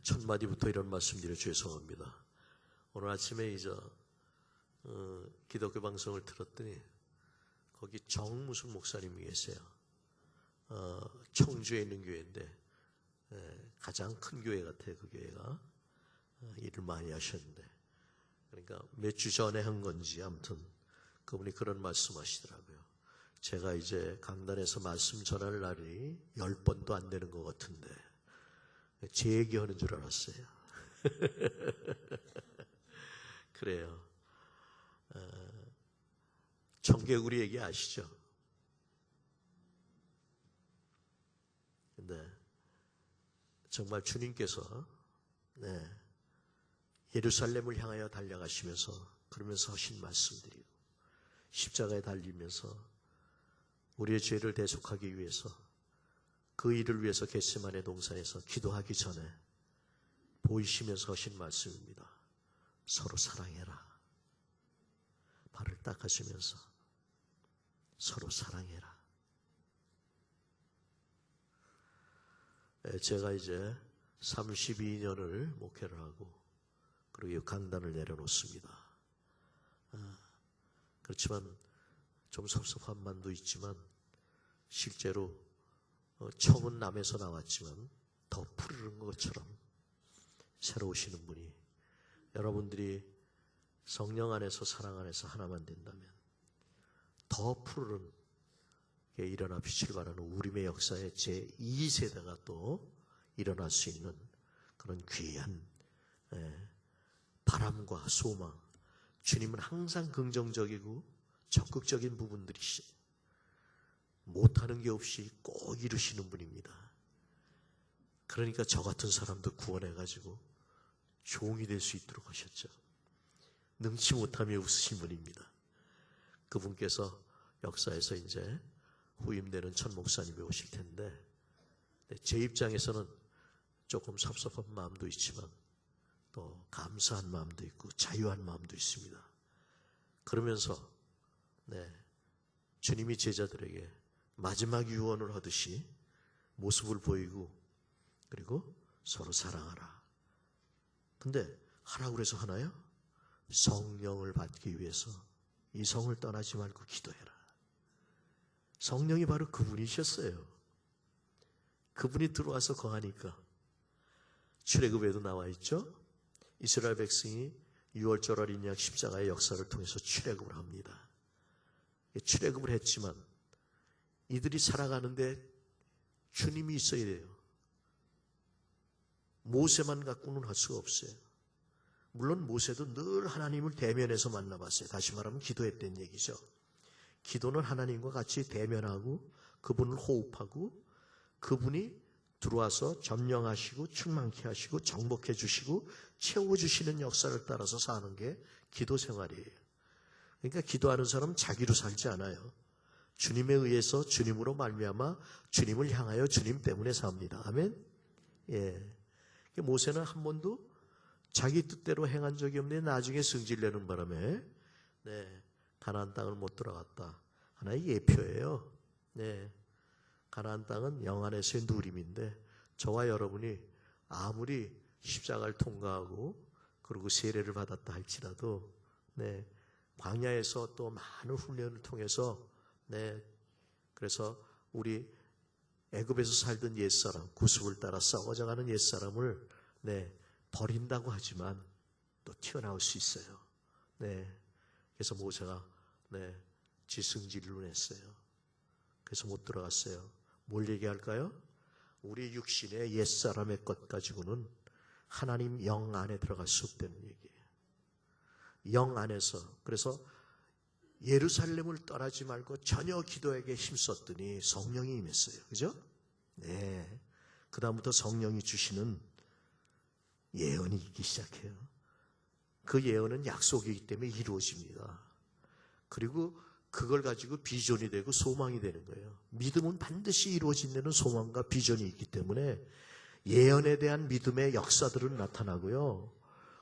첫 마디부터 이런 말씀드려 죄송합니다. 오늘 아침에 기독교 방송을 들었더니 거기 무슨 목사님이 계세요. 청주에 있는 교회인데 가장 큰 교회 같아요. 그 교회가 일을 많이 하셨는데, 그러니까 몇 주 전에 한 건지 아무튼 그분이 그런 말씀하시더라고요. 제가 이제 강단에서 말씀 전할 날이 10번도 안 되는 것 같은데 제 얘기하는 줄 알았어요. 그래요. 청개구리 얘기 아시죠? 근데 정말 주님께서 예루살렘을 향하여 달려가시면서 그러면서 하신 말씀들이고, 십자가에 달리면서 우리의 죄를 대속하기 위해서 그 일을 위해서 겟세마네 동산에서 기도하기 전에 보이시면서 하신 말씀입니다. 서로 사랑해라. 발을 닦아주면서 서로 사랑해라. 제가 이제 32년을 목회를 하고 그리고 강단을 내려놓습니다. 그렇지만 좀 섭섭한 만도 있지만 실제로 청은 남에서 나왔지만 더 푸르른 것처럼 새로 오시는 분이, 여러분들이 성령 안에서 사랑 안에서 하나만 된다면 더 푸르른 게 일어나 빛을 발하는 우림의 역사의 제2세대가 또 일어날 수 있는 그런 귀한 바람과 소망. 주님은 항상 긍정적이고 적극적인 부분들이시, 못하는 게 없이 꼭 이루시는 분입니다. 그러니까 저 같은 사람도 구원해가지고 종이 될 수 있도록 하셨죠. 능치 못하며 웃으신 분입니다. 그분께서 역사에서 이제 후임되는 천 목사님이 오실 텐데, 제 입장에서는 조금 섭섭한 마음도 있지만 또 감사한 마음도 있고 자유한 마음도 있습니다. 그러면서 주님이 제자들에게 마지막 유언을 하듯이 모습을 보이고, 그리고 서로 사랑하라. 근데 하라고 그래서 하나요? 성령을 받기 위해서 이 성을 떠나지 말고 기도해라. 성령이 바로 그분이셨어요. 그분이 들어와서 거하니까. 출애굽에도 나와 있죠. 이스라엘 백성이 6월절 어린 양 십자가의 역사를 통해서 출애굽을 합니다. 출애굽을 했지만 이들이 살아가는데 주님이 있어야 돼요. 모세만 갖고는 할 수가 없어요. 물론 모세도 늘 하나님을 대면해서 만나봤어요. 다시 말하면 기도했다는 얘기죠. 기도는 하나님과 같이 대면하고 그분을 호흡하고 그분이 들어와서 점령하시고 충만케 하시고 정복해 주시고 채워주시는 역사를 따라서 사는 게 기도 생활이에요. 그러니까 기도하는 사람은 자기로 살지 않아요. 주님에 의해서 주님으로 말미암아 주님을 향하여 주님 때문에 삽니다. 아멘. 모세는 한 번도 자기 뜻대로 행한 적이 없는데 나중에 승질내는 바람에 가나안 땅을 못 들어갔다. 하나의 예표예요. 가나안 땅은 영 안에서의 누림인데 저와 여러분이 아무리 십자가를 통과하고 그리고 세례를 받았다 할지라도 광야에서 또 많은 훈련을 통해서 그래서 우리 애굽에서 살던 옛사람, 구습을 따라 썩어져가는 옛사람을 버린다고 하지만 또 튀어나올 수 있어요. 그래서 모세가 지승질로 냈어요. 그래서 못 들어갔어요. 뭘 얘기할까요? 우리 육신의 옛사람의 것 가지고는 하나님 영 안에 들어갈 수 없다는 얘기예요. 영 안에서. 그래서 예루살렘을 떠나지 말고 전혀 기도에게 힘썼더니 성령이 임했어요. 그죠? 그 다음부터 성령이 주시는 예언이 있기 시작해요. 그 예언은 약속이기 때문에 이루어집니다. 그리고 그걸 가지고 비전이 되고 소망이 되는 거예요. 믿음은 반드시 이루어진 데는 소망과 비전이 있기 때문에 예언에 대한 믿음의 역사들은 나타나고요.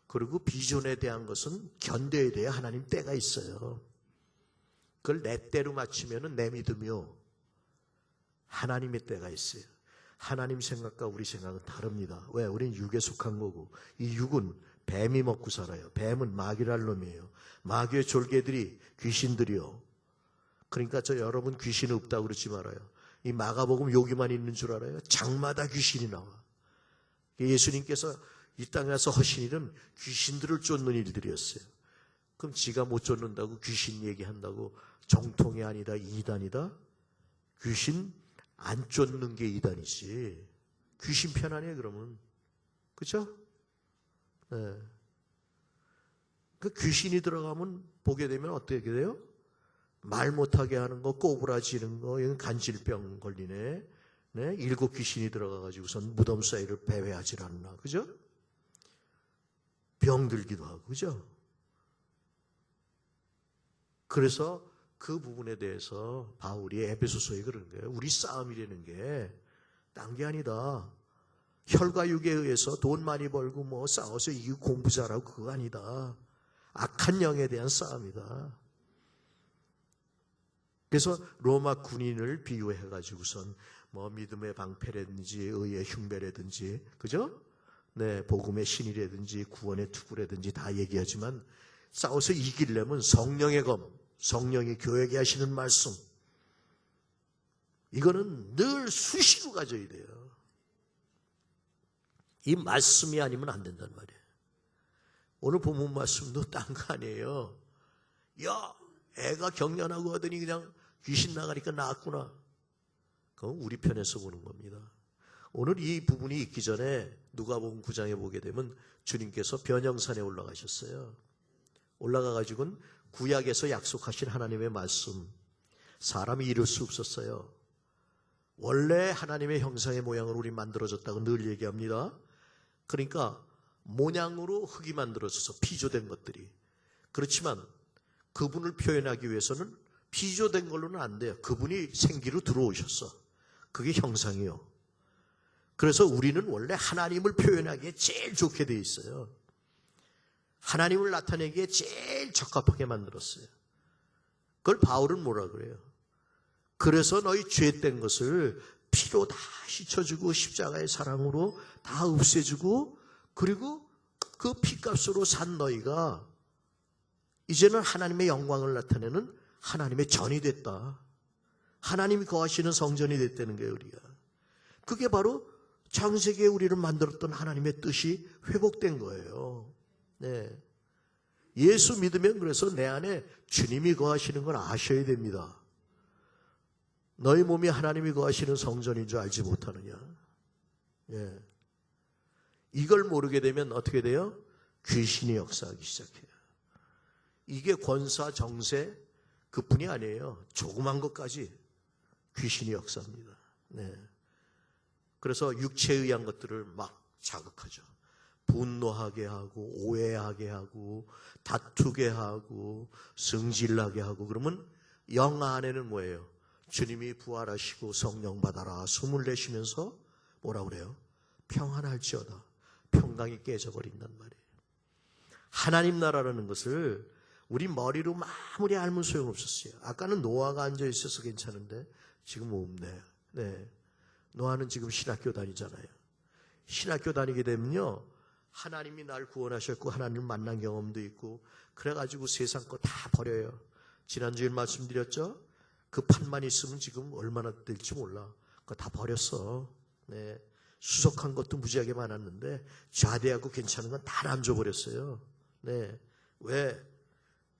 그리고 비전에 대한 것은 견뎌야 돼야 하나님 때가 있어요. 그걸 내 때로 맞추면 내 믿음이요. 하나님의 때가 있어요. 하나님 생각과 우리 생각은 다릅니다. 왜? 우리는 육에 속한 거고, 이 육은 뱀이 먹고 살아요. 뱀은 마귀랄 놈이에요. 마귀의 졸개들이 귀신들이요. 그러니까 여러분 귀신 없다고 그러지 말아요. 이 마가복음 여기만 있는 줄 알아요? 장마다 귀신이 나와. 예수님께서 이 땅에 와서 하신 일은 귀신들을 쫓는 일들이었어요. 그럼 지가 못 쫓는다고 귀신 얘기한다고 정통이 아니다, 이단이다? 귀신 안 쫓는 게 이단이지. 귀신 편 아니에요, 그러면. 그렇죠? 네. 그 귀신이 들어가면 보게 되면 어떻게 돼요? 말 못하게 하는 거, 꼬부라지는 거, 이건 간질병 걸리네. 네? 7 귀신이 들어가가지고선 무덤 사이를 배회하질 않나. 그죠? 병들기도 하고, 그죠? 그래서 그 부분에 대해서 바울이 에베소서에 그러는 거예요. 우리 싸움이라는 게 딴 게 아니다. 혈과 육에 의해서 돈 많이 벌고 뭐 싸워서 이기고 공부 잘하고 그거 아니다. 악한 영에 대한 싸움이다. 그래서 로마 군인을 비유해가지고선 뭐 믿음의 방패라든지 의의 흉배라든지, 그죠? 네, 복음의 신이라든지 구원의 투구라든지 다 얘기하지만 싸워서 이기려면 성령의 검, 성령이 교회에 하시는 말씀, 이거는 늘 수시로 가져야 돼요. 이 말씀이 아니면 안 된단 말이에요. 오늘 본문 말씀도 딴 거 아니에요. 야, 애가 경련하고 하더니 그냥 귀신 나가니까 나았구나. 그건 우리 편에서 보는 겁니다. 오늘 이 부분이 있기 전에 누가복음 9장에 보게 되면 주님께서 변형산에 올라가셨어요. 올라가가지고는 구약에서 약속하신 하나님의 말씀, 사람이 이룰 수 없었어요. 원래 하나님의 형상의 모양으로 우리 만들어졌다고 늘 얘기합니다. 그러니까 모양으로 흙이 만들어져서 피조된 것들이. 그렇지만 그분을 표현하기 위해서는 피조된 걸로는 안 돼요. 그분이 생기로 들어오셨어. 그게 형상이요. 그래서 우리는 원래 하나님을 표현하기에 제일 좋게 돼 있어요. 하나님을 나타내기에 제일 적합하게 만들었어요. 그걸 바울은 뭐라 그래요? 그래서 너희 죄된 것을 피로 다 씻어주고 십자가의 사랑으로 다 없애주고, 그리고 그 피값으로 산 너희가 이제는 하나님의 영광을 나타내는 하나님의 전이 됐다. 하나님이 거하시는 성전이 됐다는 거예요, 우리가. 그게 바로 창세기에 우리를 만들었던 하나님의 뜻이 회복된 거예요. 네. 예수 믿으면 그래서 내 안에 주님이 거하시는 걸 아셔야 됩니다. 너희 몸이 하나님이 거하시는 성전인 줄 알지 못하느냐. 예. 이걸 모르게 되면 어떻게 돼요? 귀신이 역사하기 시작해요. 이게 권사, 정세 그뿐이 아니에요. 조그만 것까지 귀신이 역사합니다. 네. 그래서 육체에 의한 것들을 막 자극하죠. 분노하게 하고 오해하게 하고 다투게 하고 승질나게 하고. 그러면 영 안에는 뭐예요? 주님이 부활하시고 성령 받아라 숨을 내쉬면서 뭐라 그래요? 평안할지어다. 평강이 깨져버린단 말이에요. 하나님 나라라는 것을 우리 머리로 아무리 알면 소용없었어요. 아까는 노아가 앉아있어서 괜찮은데 지금 없네. 네. 노아는 지금 신학교 다니잖아요. 신학교 다니게 되면요, 하나님이 날 구원하셨고 하나님을 만난 경험도 있고 그래가지고 세상 거 다 버려요. 지난주에 말씀드렸죠? 그 판만 있으면 지금 얼마나 될지 몰라. 그거 다 버렸어. 네. 수석한 것도 무지하게 많았는데 좌대하고 괜찮은 건 다 남겨버렸어요. 네. 왜?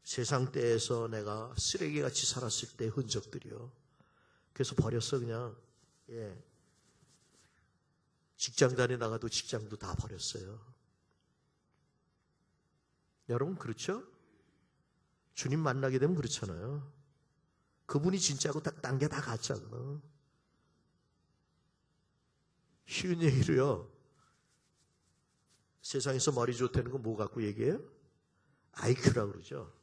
세상 때에서 내가 쓰레기같이 살았을 때 흔적들이요. 그래서 버렸어 그냥. 예. 직장 다니다가도 직장도 다 버렸어요. 여러분 그렇죠? 주님 만나게 되면 그렇잖아요. 그분이 진짜고 딴 게 다 가짜거든. 쉬운 얘기로요. 세상에서 머리 좋다는 건 뭐 갖고 얘기해요? IQ라고 그러죠.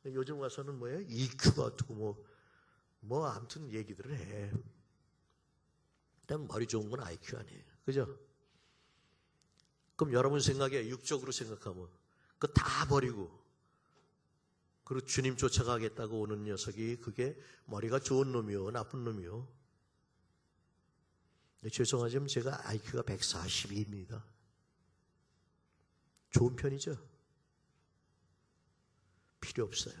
요즘 와서는 뭐예요? EQ가 어떻고 뭐 아무튼 얘기들을 해. 일단 머리 좋은 건 IQ 아니에요. 그죠? 그럼 여러분 생각에 육적으로 생각하면 그거 다 버리고 그리고 주님 쫓아가겠다고 오는 녀석이 그게 머리가 좋은 놈이요 나쁜 놈이요? 죄송하지만 제가 IQ가 142입니다. 좋은 편이죠? 필요 없어요.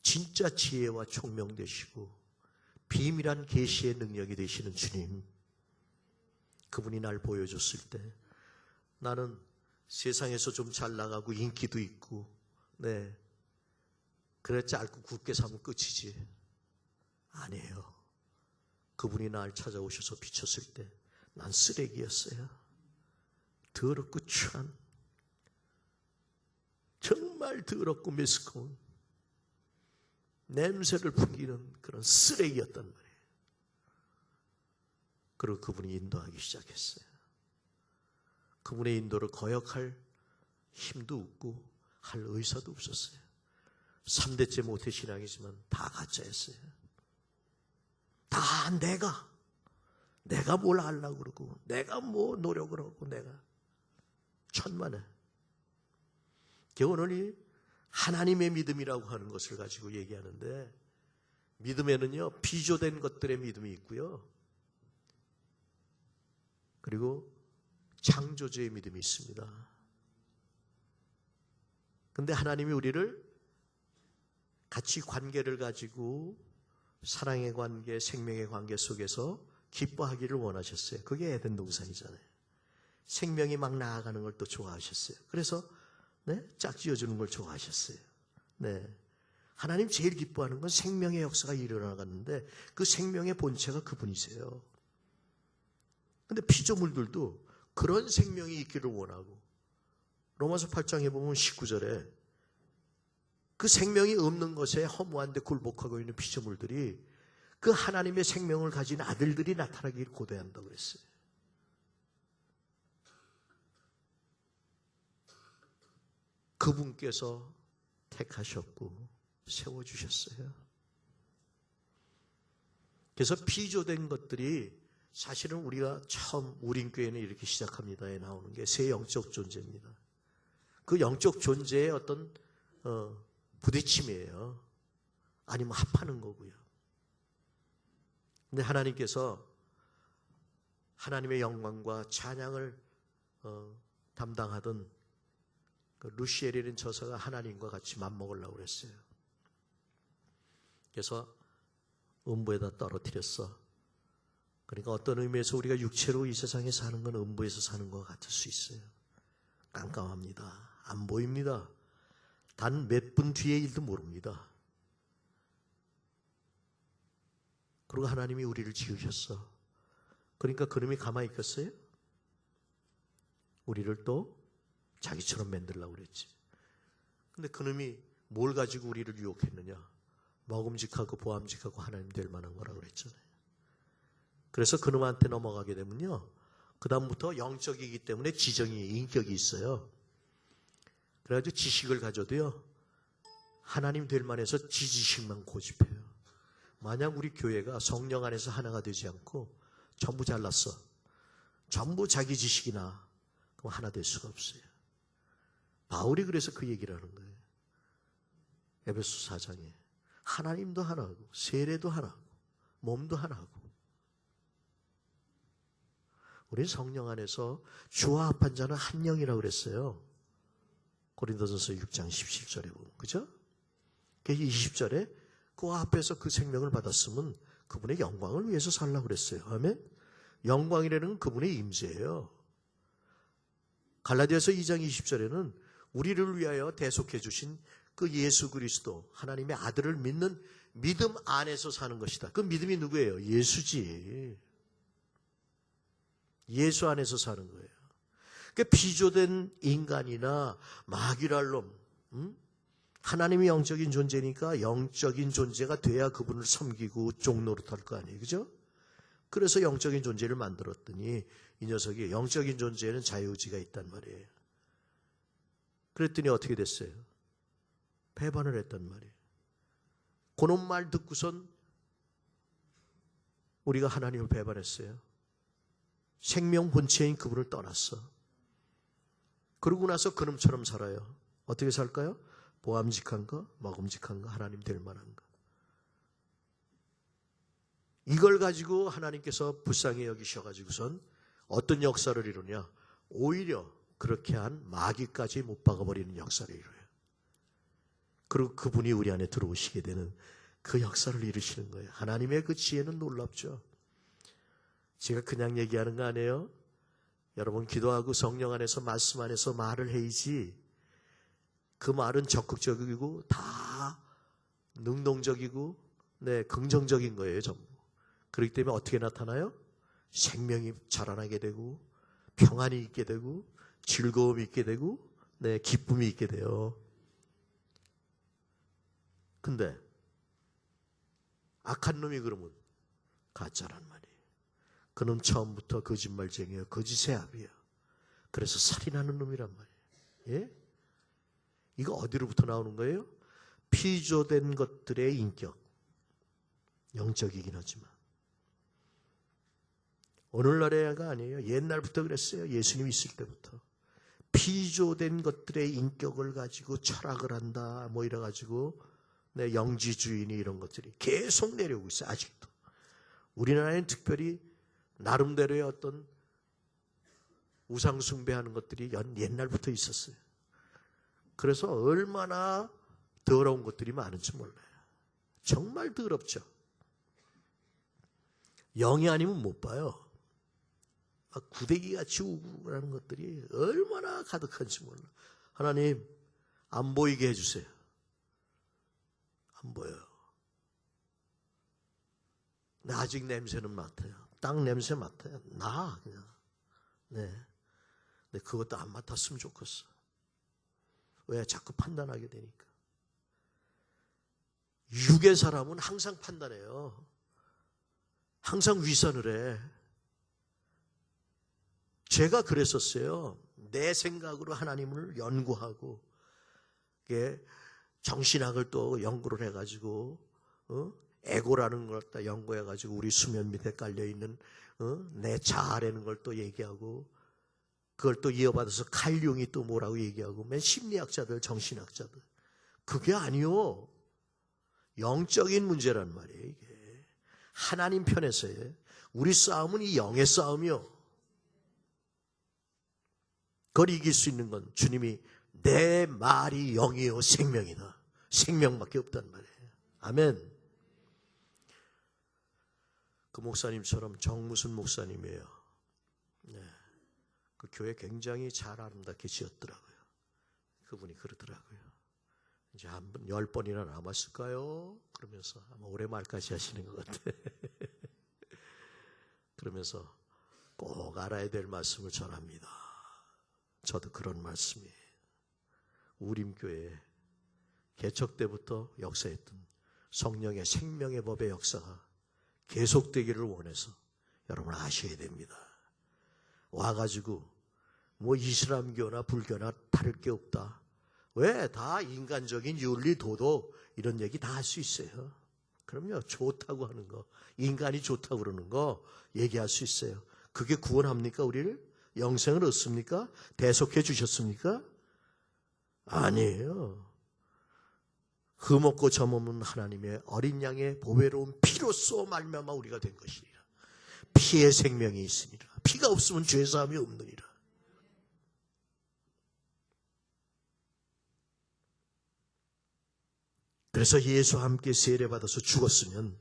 진짜 지혜와 총명 되시고 비밀한 계시의 능력이 되시는 주님, 그분이 날 보여줬을 때 나는 세상에서 좀 잘 나가고 인기도 있고 그래 짧고 굵게 살면 끝이지. 아니에요. 그분이 날 찾아오셔서 비쳤을 때 난 쓰레기였어요. 더럽고 추한, 정말 더럽고 메스꺼운 냄새를 풍기는 그런 쓰레기였단 말이에요. 그리고 그분이 인도하기 시작했어요. 그분의 인도를 거역할 힘도 없고 할 의사도 없었어요. 3대째 모태 신앙이지만 다 가짜였어요. 다 내가 뭘 하려고 그러고 내가 뭐 노력을 하고 내가 천만에. 오늘 하나님의 믿음이라고 하는 것을 가지고 얘기하는데, 믿음에는요 비조된 것들의 믿음이 있고요, 그리고 창조주의 믿음이 있습니다. 근데 하나님이 우리를 같이 관계를 가지고 사랑의 관계, 생명의 관계 속에서 기뻐하기를 원하셨어요. 그게 에덴 동산이잖아요. 생명이 막 나아가는 걸 또 좋아하셨어요. 그래서 짝지어주는 걸 좋아하셨어요. 하나님 제일 기뻐하는 건 생명의 역사가 일어나갔는데 그 생명의 본체가 그분이세요. 근데 피조물들도 그런 생명이 있기를 원하고, 로마서 8장에 보면 19절에 그 생명이 없는 것에 허무한데 굴복하고 있는 피조물들이 그 하나님의 생명을 가진 아들들이 나타나기를 고대한다고 그랬어요. 그분께서 택하셨고 세워주셨어요. 그래서 피조된 것들이 사실은 우리가 처음 우린교회는 이렇게 시작합니다에 나오는 게 새 영적 존재입니다. 그 영적 존재의 어떤 부딪힘이에요. 아니면 합하는 거고요. 근데 하나님께서 하나님의 영광과 찬양을 담당하던 그 루시엘이라는 저서가 하나님과 같이 맞먹으려고 그랬어요. 그래서 음부에다 떨어뜨렸어. 그러니까 어떤 의미에서 우리가 육체로 이 세상에 사는 건 음부에서 사는 것 같을 수 있어요. 깜깜합니다. 안 보입니다. 단 몇 분 뒤의 일도 모릅니다. 그리고 하나님이 우리를 지으셨어. 그러니까 그놈이 가만히 있겠어요? 우리를 또 자기처럼 만들려고 그랬지. 근데 그놈이 뭘 가지고 우리를 유혹했느냐? 먹음직하고 보암직하고 하나님 될 만한 거라고 그랬잖아요. 그래서 그놈한테 넘어가게 되면요, 그 다음부터 영적이기 때문에 지정이, 인격이 있어요. 그래가지고 지식을 가져도요, 하나님 될 만해서 지식만 고집해요. 만약 우리 교회가 성령 안에서 하나가 되지 않고 전부 잘났어, 전부 자기 지식이나, 그럼 하나 될 수가 없어요. 바울이 그래서 그 얘기를 하는 거예요. 에베소 4장에 하나님도 하나고 세례도 하나고 몸도 하나고, 우리 성령 안에서 주와 합한 자는 한 영이라고 그랬어요. 고린도전서 6장 17절에 보면, 그죠? 20절에 그와 앞에서 그 생명을 받았으면 그분의 영광을 위해서 살라고 그랬어요. 아멘? 영광이라는 그분의 임재예요. 갈라디아서 2장 20절에는 우리를 위하여 대속해 주신 그 예수 그리스도, 하나님의 아들을 믿는 믿음 안에서 사는 것이다. 그 믿음이 누구예요? 예수지. 예수 안에서 사는 거예요. 그러니까 비조된 인간이나 마귀랄 놈, 하나님이 영적인 존재니까 영적인 존재가 돼야 그분을 섬기고 종노릇할 거 아니에요. 그죠? 그래서 영적인 존재를 만들었더니 이 녀석이 영적인 존재에는 자유의지가 있단 말이에요. 그랬더니 어떻게 됐어요? 배반을 했단 말이에요. 그놈 말 듣고선 우리가 하나님을 배반했어요. 생명 본체인 그분을 떠났어. 그러고 나서 그놈처럼 살아요. 어떻게 살까요? 보암직한 거, 먹음직한 거, 하나님 될 만한 거. 이걸 가지고 하나님께서 불쌍히 여기셔가지고선 어떤 역사를 이루냐? 오히려 그렇게 한 마귀까지 못 박아버리는 역사를 이루어요. 그리고 그분이 우리 안에 들어오시게 되는 그 역사를 이루시는 거예요. 하나님의 그 지혜는 놀랍죠. 제가 그냥 얘기하는 거 아니에요. 여러분 기도하고 성령 안에서 말씀 안에서 말을 해야지 그 말은 적극적이고 다 능동적이고 긍정적인 거예요. 전부. 그렇기 때문에 어떻게 나타나요? 생명이 자라나게 되고 평안이 있게 되고 즐거움이 있게 되고 기쁨이 있게 돼요. 근데 악한 놈이 그러면 가짜란 말이에요. 그놈 처음부터 거짓말쟁이에요. 거짓의 압이에요. 그래서 살인하는 놈이란 말이에요. 예? 이거 어디로부터 나오는 거예요? 피조된 것들의 인격. 영적이긴 하지만. 오늘날에가 아니에요. 옛날부터 그랬어요. 예수님 있을 때부터. 피조된 것들의 인격을 가지고 철학을 한다. 이래가지고 영지주의니 이런 것들이 계속 내려오고 있어요. 아직도. 우리나라에는 특별히 나름대로의 어떤 우상숭배하는 것들이 옛날부터 있었어요. 그래서 얼마나 더러운 것들이 많은지 몰라요. 정말 더럽죠. 영이 아니면 못 봐요. 구데기같이 우고라는 것들이 얼마나 가득한지 몰라. 하나님 안 보이게 해주세요. 안 보여요. 근데 아직 냄새는 맡아요. 땅 냄새 맡아요. 나 그냥. 근데 그것도 안 맡았으면 좋겠어. 왜? 자꾸 판단하게 되니까. 육의 사람은 항상 판단해요. 항상 위선을 해. 제가 그랬었어요. 내 생각으로 하나님을 연구하고 정신학을 또 연구를 해가지고 에고라는 걸 다 연구해가지고 우리 수면 밑에 깔려있는 내 자아라는 걸 또 얘기하고 그걸 또 이어받아서 칼융이 또 뭐라고 얘기하고 맨 심리학자들 정신학자들 그게 아니요. 영적인 문제란 말이에요. 이게 하나님 편에서의 우리 싸움은 이 영의 싸움이요. 그걸 이길 수 있는 건 주님이 내 말이 영이요 생명이다. 생명밖에 없단 말이에요. 아멘. 그 목사님처럼 정무순 목사님이에요. 그 교회 굉장히 잘 아름답게 지었더라고요. 그분이 그러더라고요. 이제 한 번 10번이나 남았을까요? 그러면서 아마 올해 말까지 하시는 것 같아. 그러면서 꼭 알아야 될 말씀을 전합니다. 저도 그런 말씀이에요. 우림교회 개척 때부터 역사했던 성령의 생명의 법의 역사가 계속되기를 원해서 여러분 아셔야 됩니다. 와가지고 이슬람교나 불교나 다를 게 없다. 왜? 다 인간적인 윤리, 도덕 이런 얘기 다 할 수 있어요. 그럼요. 좋다고 하는 거, 인간이 좋다고 그러는 거 얘기할 수 있어요. 그게 구원합니까? 우리를? 영생을 얻습니까? 대속해 주셨습니까? 아니에요. 흠없고 점없는 하나님의 어린 양의 보배로운 피로써 말미암아 우리가 된 것이니라. 피의 생명이 있으니라. 피가 없으면 죄사함이 없느니라. 그래서 예수와 함께 세례받아서 죽었으면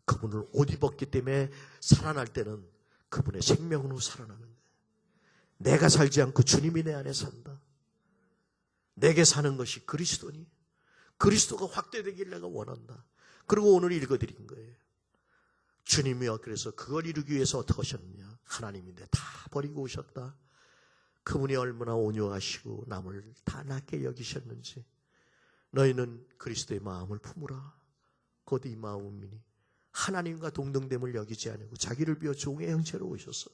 그분을 옷 입었기 때문에 살아날 때는 그분의 생명으로 살아나는 거예요. 내가 살지 않고 주님이 내 안에 산다. 내게 사는 것이 그리스도니 그리스도가 확대되길 내가 원한다. 그리고 오늘 읽어드린 거예요. 주님이여 그래서 그걸 이루기 위해서 어떻게 하셨느냐. 하나님인데 다 버리고 오셨다. 그분이 얼마나 온유하시고 남을 다 낮게 여기셨는지. 너희는 그리스도의 마음을 품으라. 곧 이 마음이니 하나님과 동등됨을 여기지 않고 자기를 비워 종의 형체로 오셔서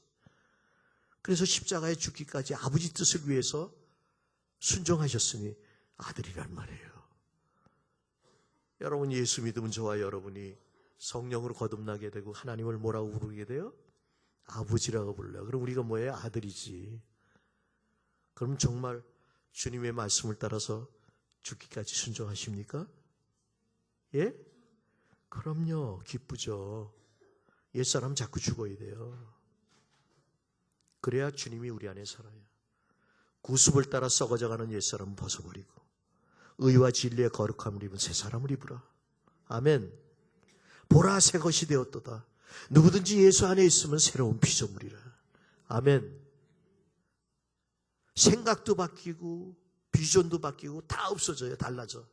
그래서 십자가에 죽기까지 아버지 뜻을 위해서 순종하셨으니 아들이란 말이에요. 여러분 예수 믿으면 저와 여러분이 성령으로 거듭나게 되고 하나님을 뭐라고 부르게 돼요? 아버지라고 불러요. 그럼 우리가 뭐예요? 아들이지. 그럼 정말 주님의 말씀을 따라서 죽기까지 순종하십니까? 예? 그럼요. 기쁘죠. 옛사람 자꾸 죽어야 돼요. 그래야 주님이 우리 안에 살아요. 구습을 따라 썩어져가는 옛사람은 벗어버리고 의와 진리의 거룩함을 입은 새 사람을 입으라. 아멘. 보라 새 것이 되었도다. 누구든지 예수 안에 있으면 새로운 피조물이라. 아멘. 생각도 바뀌고 비전도 바뀌고 다 없어져요. 달라져.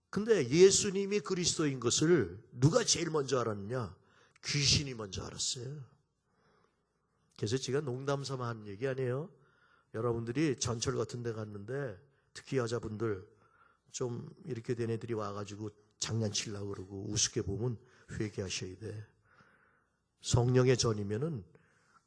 근데 예수님이 그리스도인 것을 누가 제일 먼저 알았느냐? 귀신이 먼저 알았어요. 그래서 제가 농담삼아 하는 얘기 아니에요. 여러분들이 전철 같은 데 갔는데 특히 여자분들 좀 이렇게 된 애들이 와가지고 장난치려고 그러고 우습게 보면 회개하셔야 돼. 성령의 전이면은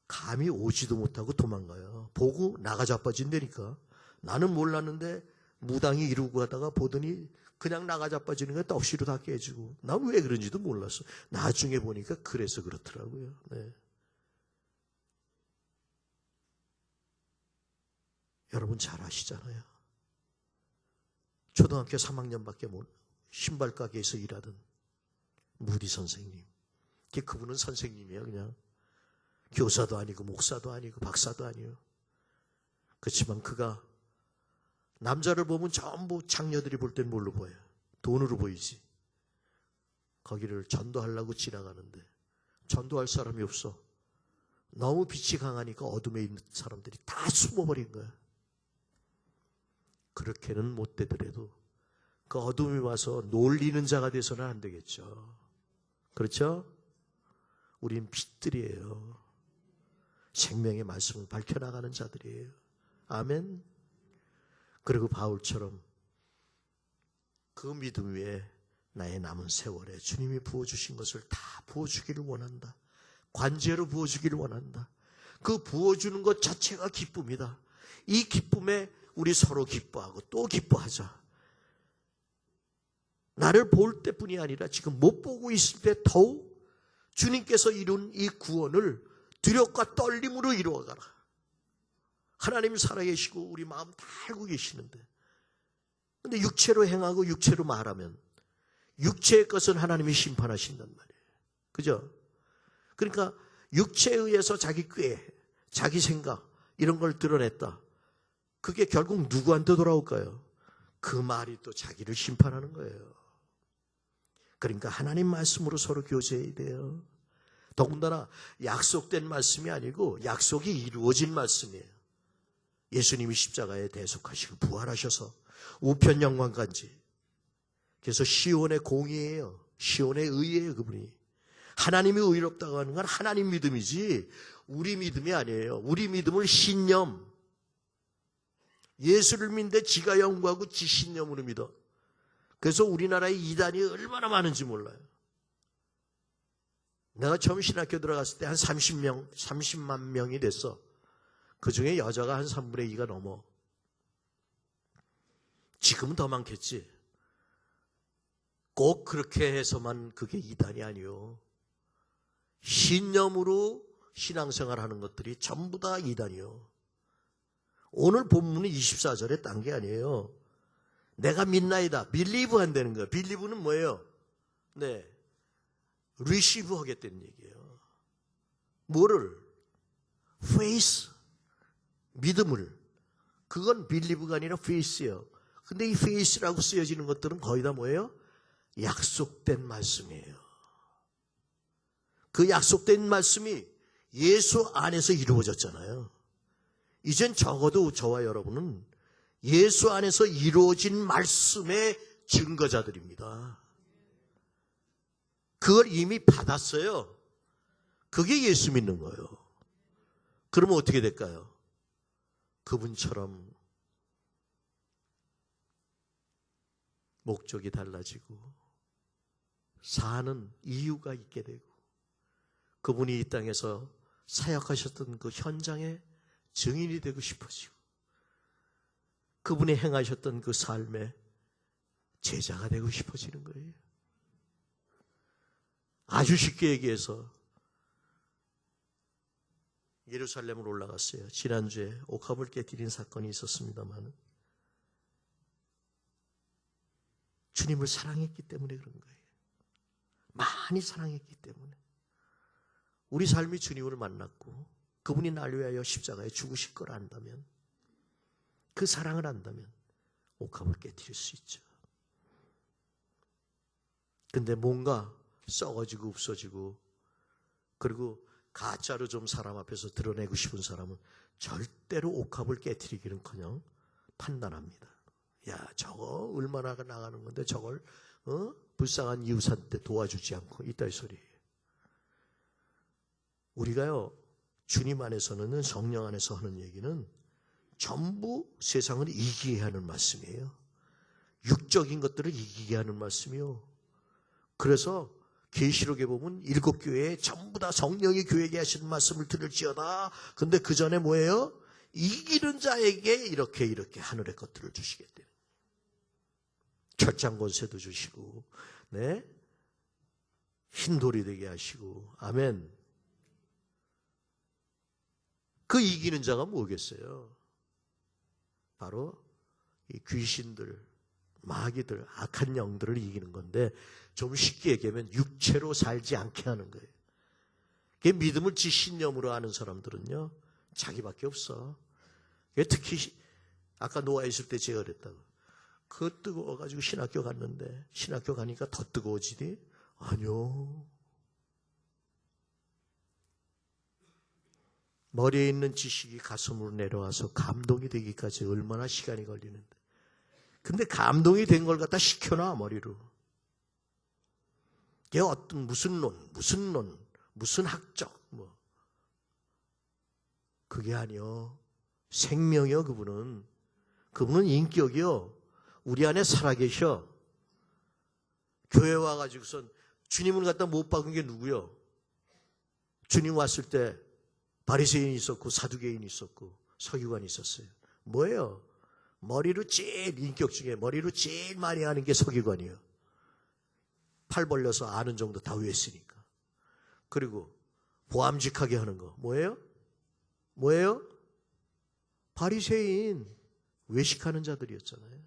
감히 오지도 못하고 도망가요. 보고 나가 자빠진다니까. 나는 몰랐는데 무당이 이러고 가다가 보더니 그냥 나가 자빠지는 게 떡시로 다 깨지고. 난 왜 그런지도 몰랐어. 나중에 보니까 그래서 그렇더라고요. 네. 여러분 잘 아시잖아요. 초등학교 3학년밖에 못 신발 가게에서 일하던 무디 선생님. 그분은 선생님이에요. 그냥 교사도 아니고 목사도 아니고 박사도 아니에요. 그렇지만 그가 남자를 보면 전부 장녀들이 볼 땐 뭘로 보여요? 돈으로 보이지. 거기를 전도하려고 지나가는데 전도할 사람이 없어. 너무 빛이 강하니까 어둠에 있는 사람들이 다 숨어버린 거야. 그렇게는 못 되더라도 그 어둠이 와서 놀리는 자가 돼서는 안 되겠죠. 그렇죠? 우린 빛들이에요. 생명의 말씀을 밝혀나가는 자들이에요. 아멘. 그리고 바울처럼 그 믿음 위에 나의 남은 세월에 주님이 부어주신 것을 다 부어주기를 원한다. 관제로 부어주기를 원한다. 그 부어주는 것 자체가 기쁨이다. 이 기쁨에 우리 서로 기뻐하고 또 기뻐하자. 나를 볼 때뿐이 아니라 지금 못 보고 있을 때 더욱 주님께서 이룬 이 구원을 두렵과 떨림으로 이루어가라. 하나님 살아계시고 우리 마음 다 알고 계시는데, 근데 육체로 행하고 육체로 말하면 육체의 것은 하나님이 심판하신단 말이에요. 그죠? 그러니까 육체에 의해서 자기 꾀, 자기 생각 이런 걸 드러냈다. 그게 결국 누구한테 돌아올까요? 그 말이 또 자기를 심판하는 거예요. 그러니까 하나님 말씀으로 서로 교제해야 돼요. 더군다나 약속된 말씀이 아니고 약속이 이루어진 말씀이에요. 예수님이 십자가에 대속하시고 부활하셔서 우편 영광간지. 그래서 시온의 공의예요. 시온의 의예요. 그분이. 하나님이 의롭다고 하는 건 하나님 믿음이지 우리 믿음이 아니에요. 우리 믿음을 신념, 예수를 믿는데 지가 연구하고 지 신념으로 믿어. 그래서 우리나라에 이단이 얼마나 많은지 몰라요. 내가 처음 신학교 들어갔을 때 한 30만 명이 됐어. 그 중에 여자가 한 3분의 2가 넘어. 지금은 더 많겠지. 꼭 그렇게 해서만 그게 이단이 아니요. 신념으로 신앙생활하는 것들이 전부 다 이단이요. 오늘 본문은 24절에 딴 게 아니에요. 내가 믿나이다. believe 한다는 거예요. believe는 뭐예요? 네, receive 하겠다는 얘기예요. 뭐를? faith, 믿음을. 그건 believe가 아니라 faith예요. 근데 이 faith라고 쓰여지는 것들은 거의 다 뭐예요? 약속된 말씀이에요. 그 약속된 말씀이 예수 안에서 이루어졌잖아요. 이젠 적어도 저와 여러분은 예수 안에서 이루어진 말씀의 증거자들입니다. 그걸 이미 받았어요. 그게 예수 믿는 거예요. 그러면 어떻게 될까요? 그분처럼 목적이 달라지고 사는 이유가 있게 되고 그분이 이 땅에서 사역하셨던 그 현장에 증인이 되고 싶어지고 그분이 행하셨던 그 삶에 제자가 되고 싶어지는 거예요. 아주 쉽게 얘기해서 예루살렘으로 올라갔어요. 지난주에 옥합을 깨뜨린 사건이 있었습니다만 주님을 사랑했기 때문에 그런 거예요. 많이 사랑했기 때문에 우리 삶이 주님을 만났고 그분이 날 위하여 십자가에 죽으실 걸 안다면, 그 사랑을 안다면 옥합을 깨뜨릴 수 있죠. 근데 뭔가 썩어지고 없어지고 그리고 가짜로 좀 사람 앞에서 드러내고 싶은 사람은 절대로 옥합을 깨뜨리기는커녕 판단합니다. 야, 저거 얼마나 나가는 건데 저걸 불쌍한 이웃한테 도와주지 않고 있다, 이 소리예요. 우리가요, 주님 안에서는, 성령 안에서 하는 얘기는 전부 세상을 이기게 하는 말씀이에요. 육적인 것들을 이기게 하는 말씀이요. 그래서 계시록에 보면 7교회에 전부 다 성령이 교회에게 하시는 말씀을 들을지어다. 근데 그 전에 뭐예요? 이기는 자에게 이렇게 하늘의 것들을 주시겠대요. 철장 권세도 주시고, 네, 흰 돌이 되게 하시고, 아멘. 그 이기는 자가 뭐겠어요? 바로 이 귀신들, 마귀들, 악한 영들을 이기는 건데, 좀 쉽게 얘기하면 육체로 살지 않게 하는 거예요. 그게 믿음을 지신념으로 하는 사람들은요, 자기밖에 없어. 특히 아까 노아 있을 때 제가 그랬다고. 그 뜨거워가지고 신학교 갔는데, 신학교 가니까 더 뜨거워지니? 아니요. 머리에 있는 지식이 가슴으로 내려와서 감동이 되기까지 얼마나 시간이 걸리는데. 근데 감동이 된 걸 갖다 시켜놔, 머리로. 이게 어떤 무슨 론, 무슨 학적, 그게 아니요. 생명이요, 그분은. 그분은 인격이요. 우리 안에 살아계셔. 교회 와가지고선 주님을 갖다 못 박은 게 누구요? 주님 왔을 때 바리새인이 있었고 사두개인이 있었고 서기관이 있었어요. 뭐예요? 머리로 제일, 인격 중에 머리로 제일 많이 하는 게 서기관이에요. 팔 벌려서 아는 정도 다 외웠으니까. 그리고 보암직하게 하는 거 뭐예요? 뭐예요? 바리새인, 외식하는 자들이었잖아요.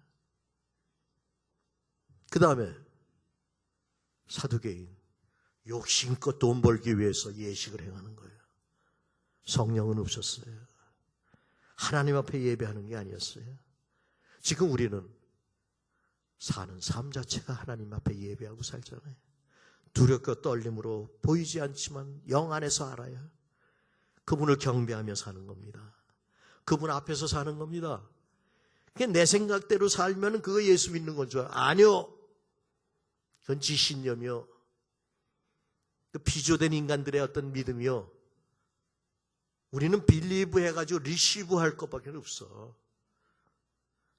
그 다음에 사두개인, 욕심껏 돈 벌기 위해서 예식을 행하는 거예요. 성령은 없었어요. 하나님 앞에 예배하는 게 아니었어요. 지금 우리는 사는 삶 자체가 하나님 앞에 예배하고 살잖아요. 두렵고 떨림으로 보이지 않지만 영 안에서 알아요. 그분을 경배하며 사는 겁니다. 그분 앞에서 사는 겁니다. 내 생각대로 살면 그거 예수 믿는 건 좋아요. 아니요. 그건 지신념이요. 그 비조된 인간들의 어떤 믿음이요. 우리는 빌리브 해가지고 리시브 할 것밖에 없어.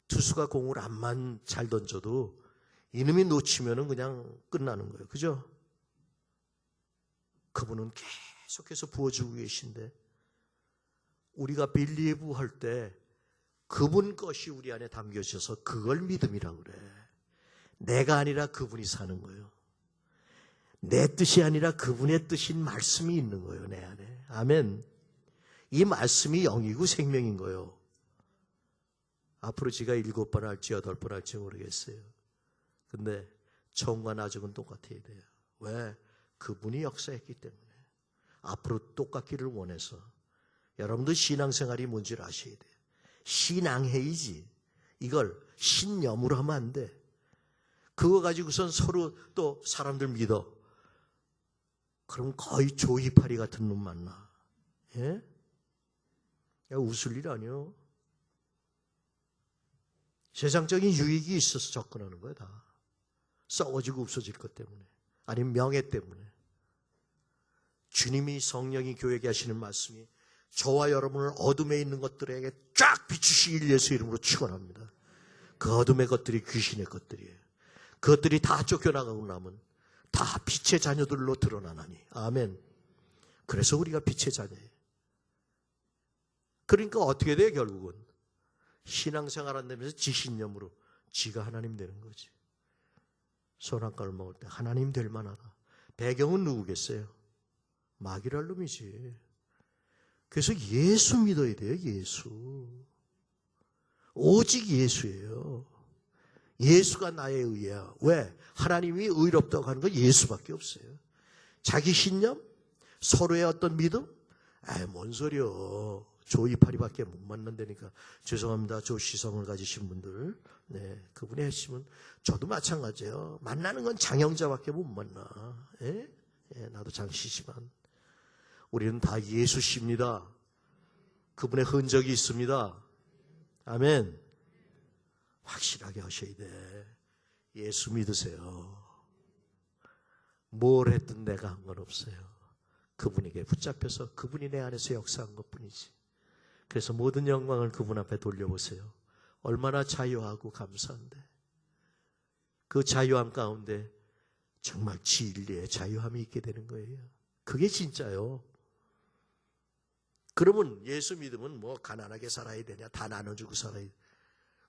투수가 공을 암만 잘 던져도 이놈이 놓치면 그냥 끝나는 거예요. 그죠? 그분은 계속해서 부어주고 계신데 우리가 빌리브 할 때 그분 것이 우리 안에 담겨져서 그걸 믿음이라고 그래. 내가 아니라 그분이 사는 거예요. 내 뜻이 아니라 그분의 뜻인 말씀이 있는 거예요. 내 안에. 아멘. 이 말씀이 영이고 생명인 거예요. 앞으로 제가 7번 할지 8번 할지 모르겠어요. 근데 처음과 나중은 똑같아야 돼요. 왜? 그분이 역사했기 때문에. 앞으로 똑같기를 원해서. 여러분들 신앙생활이 뭔지를 아셔야 돼요. 신앙회의지. 이걸 신념으로 하면 안 돼. 그거 가지고선 서로 또 사람들 믿어. 그럼 거의 조이파리 같은 놈 만나. 예? 야, 웃을 일 아니요. 세상적인 유익이 있어서 접근하는 거야, 다. 썩어지고 없어질 것 때문에. 아니면 명예 때문에. 주님이 성령이 교회에게 하시는 말씀이 저와 여러분을 어둠에 있는 것들에게 쫙 비추시길 예수 이름으로 축원합니다. 그 어둠의 것들이 귀신의 것들이에요. 그것들이 다 쫓겨나가고 나면 다 빛의 자녀들로 드러나나니. 아멘. 그래서 우리가 빛의 자녀예요. 그러니까 어떻게 돼요, 결국은? 신앙생활 안 되면서 지신념으로 지가 하나님 되는 거지. 선악과를 먹을 때 하나님 될 만하다. 배경은 누구겠어요? 마귀랄 놈이지. 그래서 예수 믿어야 돼요, 예수. 오직 예수예요. 예수가 나의 의야. 왜? 하나님이 의롭다고 하는 건 예수밖에 없어요. 자기 신념? 서로의 어떤 믿음? 뭔 소리요. 조 이파리밖에 못 만난다니까. 죄송합니다. 조 시성을 가지신 분들. 네, 그분이 했으면 저도 마찬가지예요. 만나는 건 장형자밖에 못 만나. 예? 나도 장씨지만 우리는 다 예수십니다. 그분의 흔적이 있습니다. 아멘. 확실하게 하셔야 돼. 예수 믿으세요. 뭘 했든 내가 한 건 없어요. 그분에게 붙잡혀서 그분이 내 안에서 역사한 것뿐이지. 그래서 모든 영광을 그분 앞에 돌려보세요. 얼마나 자유하고 감사한데. 그 자유함 가운데 정말 진리의 자유함이 있게 되는 거예요. 그게 진짜요. 그러면 예수 믿으면 뭐 가난하게 살아야 되냐, 다 나눠주고 살아야 되냐.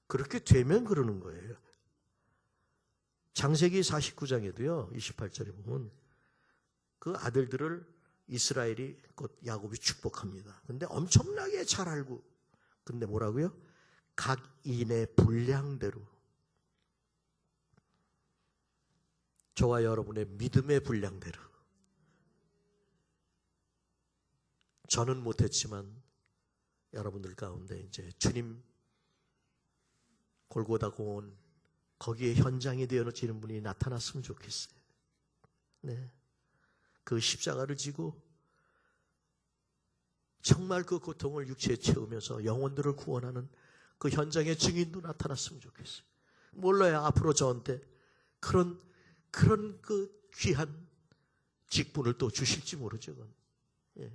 그렇게 되면 그러는 거예요. 창세기 49장에도요 28절에 보면 그 아들들을 이스라엘이 곧 야곱이 축복합니다. 근데 엄청나게 잘 알고, 근데 뭐라고요? 각 인의 분량대로, 저와 여러분의 믿음의 분량대로. 저는 못했지만 여러분들 가운데 이제 주님 골고다 공원 거기에 현장이 되어지는 분이 나타났으면 좋겠어요. 네. 그 십자가를 지고 정말 그 고통을 육체에 채우면서 영혼들을 구원하는 그 현장의 증인도 나타났으면 좋겠어요. 몰라요. 앞으로 저한테 그런 그 귀한 직분을 또 주실지 모르죠. 예.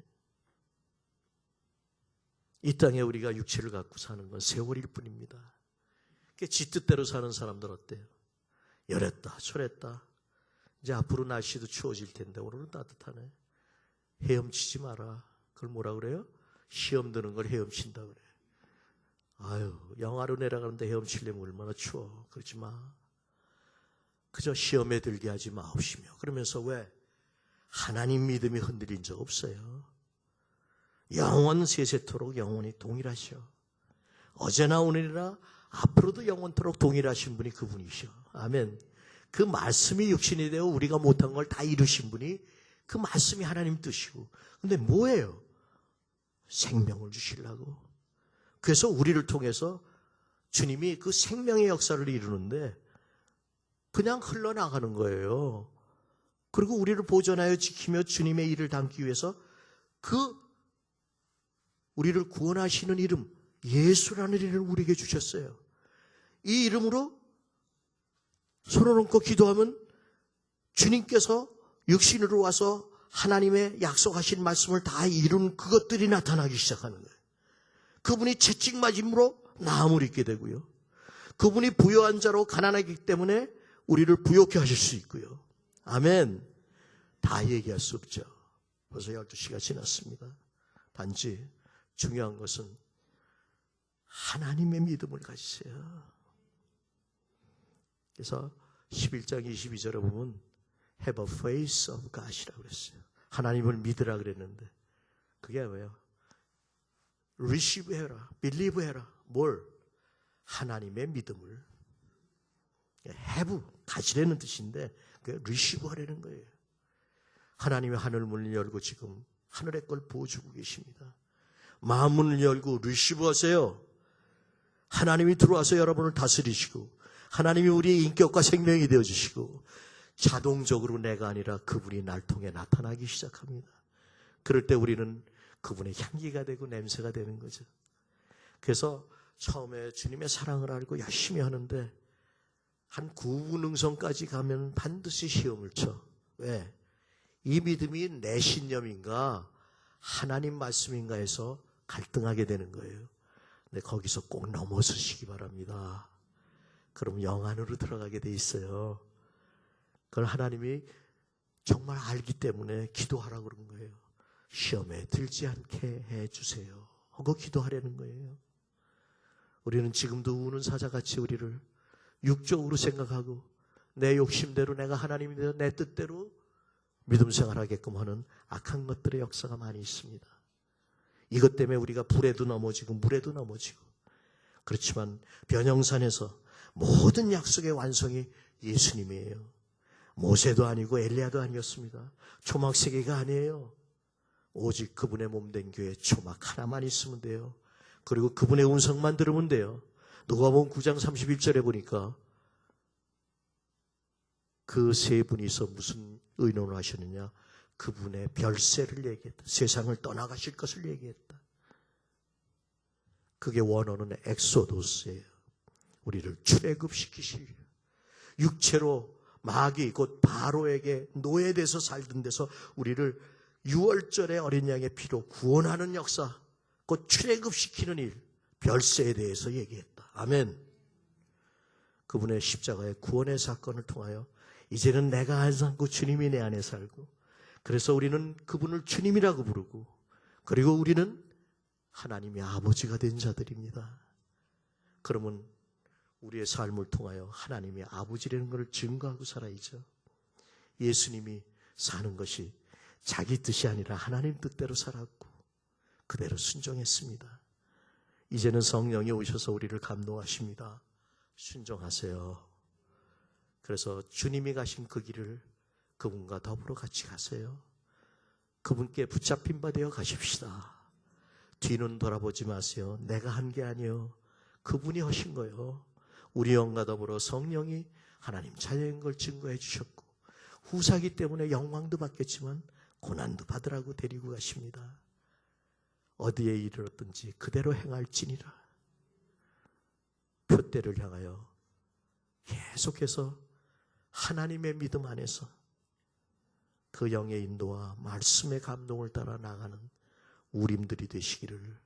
이 땅에 우리가 육체를 갖고 사는 건 세월일 뿐입니다. 지 뜻대로 사는 사람들 어때요? 열했다, 철했다. 이제 앞으로 날씨도 추워질 텐데 오늘은 따뜻하네. 헤엄치지 마라. 그걸 뭐라 그래요? 시험 드는 걸 헤엄친다 그래. 아유, 영하로 내려가는데 헤엄치려면 얼마나 추워. 그러지 마. 그저 시험에 들게 하지 마옵시며. 그러면서 왜? 하나님 믿음이 흔들린 적 없어요. 영원 세세토록 영원히 동일하셔. 어제나 오늘이나 앞으로도 영원토록 동일하신 분이 그분이셔. 아멘. 그 말씀이 육신이 되어 우리가 못한 걸 다 이루신 분이 그 말씀이 하나님 뜻이고. 근데 뭐예요? 생명을 주시려고. 그래서 우리를 통해서 주님이 그 생명의 역사를 이루는데 그냥 흘러나가는 거예요. 그리고 우리를 보존하여 지키며 주님의 일을 담기 위해서 그 우리를 구원하시는 이름, 예수라는 이름을 우리에게 주셨어요. 이 이름으로 손을 얹고 기도하면 주님께서 육신으로 와서 하나님의 약속하신 말씀을 다 이룬 그것들이 나타나기 시작하는 거예요. 그분이 채찍 맞음으로 나음을 입게 되고요. 그분이 부요한 자로 가난하기 때문에 우리를 부요케 하실 수 있고요. 아멘. 다 얘기할 수 없죠. 벌써 12시가 지났습니다. 단지 중요한 것은 하나님의 믿음을 가지세요. 그래서 11장 22절에 보면 Have a faith of God이라고 그랬어요. 하나님을 믿으라 그랬는데 그게 뭐예요? Receive 해라, believe 해라. 뭘? 하나님의 믿음을. Have, 가지라는 뜻인데 그게 receive 하라는 거예요. 하나님의 하늘 문을 열고 지금 하늘의 걸 보여주고 계십니다. 마음 문을 열고 receive 하세요. 하나님이 들어와서 여러분을 다스리시고 하나님이 우리의 인격과 생명이 되어주시고 자동적으로 내가 아니라 그분이 날 통해 나타나기 시작합니다. 그럴 때 우리는 그분의 향기가 되고 냄새가 되는 거죠. 그래서 처음에 주님의 사랑을 알고 열심히 하는데 한 구분응성까지 가면 반드시 시험을 쳐. 왜? 이 믿음이 내 신념인가 하나님 말씀인가 해서 갈등하게 되는 거예요. 근데 거기서 꼭 넘어서시기 바랍니다. 그럼 영 안으로 들어가게 돼 있어요. 그걸 하나님이 정말 알기 때문에 기도하라고 그런 거예요. 시험에 들지 않게 해주세요 하고 기도하라는 거예요. 우리는 지금도 우는 사자같이 우리를 육적으로 생각하고 내 욕심대로 내가 하나님이 내 뜻대로 믿음 생활하게끔 하는 악한 것들의 역사가 많이 있습니다. 이것 때문에 우리가 불에도 넘어지고 물에도 넘어지고 그렇지만 변형산에서 모든 약속의 완성이 예수님이에요. 모세도 아니고 엘리야도 아니었습니다. 초막 3개가 아니에요. 오직 그분의 몸된 교회 초막 하나만 있으면 돼요. 그리고 그분의 음성만 들으면 돼요. 누가복음 9장 31절에 보니까 그 세 분이서 무슨 의논을 하셨느냐? 그분의 별세를 얘기했다. 세상을 떠나가실 것을 얘기했다. 그게 원어는 엑소도스예요. 우리를 출애굽시키실, 육체로 마귀 곧 바로에게 노예돼서 살던 데서 우리를 유월절의 어린 양의 피로 구원하는 역사, 곧 출애굽시키는 일, 별세에 대해서 얘기했다. 아멘. 그분의 십자가의 구원의 사건을 통하여 이제는 내가 안 살고 주님이 내 안에 살고, 그래서 우리는 그분을 주님이라고 부르고, 그리고 우리는 하나님의 아버지가 된 자들입니다. 그러면 우리의 삶을 통하여 하나님의 아버지라는 것을 증거하고 살아야죠. 예수님이 사는 것이 자기 뜻이 아니라 하나님 뜻대로 살았고 그대로 순종했습니다. 이제는 성령이 오셔서 우리를 감동하십니다. 순종하세요. 그래서 주님이 가신 그 길을 그분과 더불어 같이 가세요. 그분께 붙잡힌 바 되어 가십시다. 뒤는 돌아보지 마세요. 내가 한 게 아니요, 그분이 하신 거예요. 우리 영과 더불어 성령이 하나님 자녀인 걸 증거해 주셨고, 후사기 때문에 영광도 받겠지만 고난도 받으라고 데리고 가십니다. 어디에 이르렀든지 그대로 행할지니라. 표대를 향하여 계속해서 하나님의 믿음 안에서 그 영의 인도와 말씀의 감동을 따라 나가는 우림들이 되시기를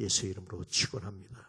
예수의 이름으로 축원합니다.